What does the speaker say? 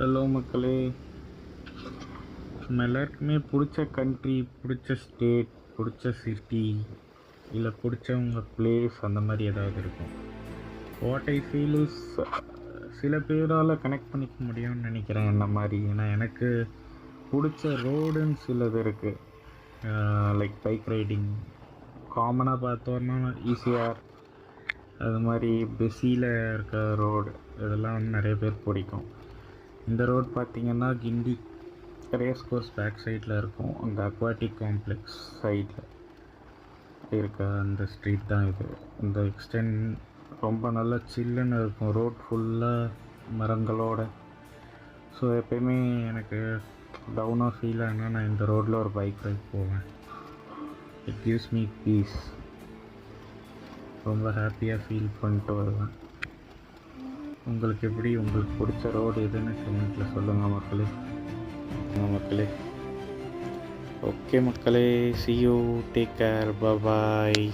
Hello மக்களே, நம்ம எல்லாருக்குமே பிடிச்ச கண்ட்ரி, பிடிச்ச ஸ்டேட், பிடிச்ச சிட்டி, இல்லை பிடிச்சவங்க பிளேஸ் அந்த மாதிரி ஏதாவது இருக்கும். வாட் ஐ ஃபீல் இஸ் சில பேரால் கனெக்ட் பண்ணிக்க முடியும்னு நினைக்கிறேன் என்ன மாதிரி. ஏன்னா எனக்கு பிடிச்ச ரோடுன்னு சிலது இருக்குது. லைக் பைக் ரைடிங் காமனாக பார்த்தோன்னா ஈஸியாக, அது மாதிரி பெஸியில் இருக்க ரோடு இதெல்லாம் வந்து நிறைய பேர் பிடிக்கும். இந்த ரோட் பார்த்திங்கன்னா கிண்டி ரேஸ் கோர்ஸ் பேக் சைடில் இருக்கும். அந்த அக்வாட்டிக் காம்ப்ளெக்ஸ் சைடில் இருக்க அந்த ஸ்ட்ரீட் தான் இது. இந்த எக்ஸ்டெண்ட் ரொம்ப நல்லா சில்லுன்னு இருக்கும். ரோட் ஃபுல்லாக மரங்களோட. ஸோ எப்பயுமே எனக்கு டவுனாக ஃபீல் ஆனால் நான் இந்த ரோட்டில் ஒரு பைக் ரைட் போவேன். It gives me peace. ரொம்ப ஹாப்பியாக ஃபீல் பண்ணிட்டு வருவேன். உங்களுக்கு எப்படி, உங்களுக்கு பிடிச்ச ரோடு எதுன்னு கமெண்ட்டில் சொல்லுங்கள் மக்களே. ஓகே மக்களே, see you, take care, bye bye.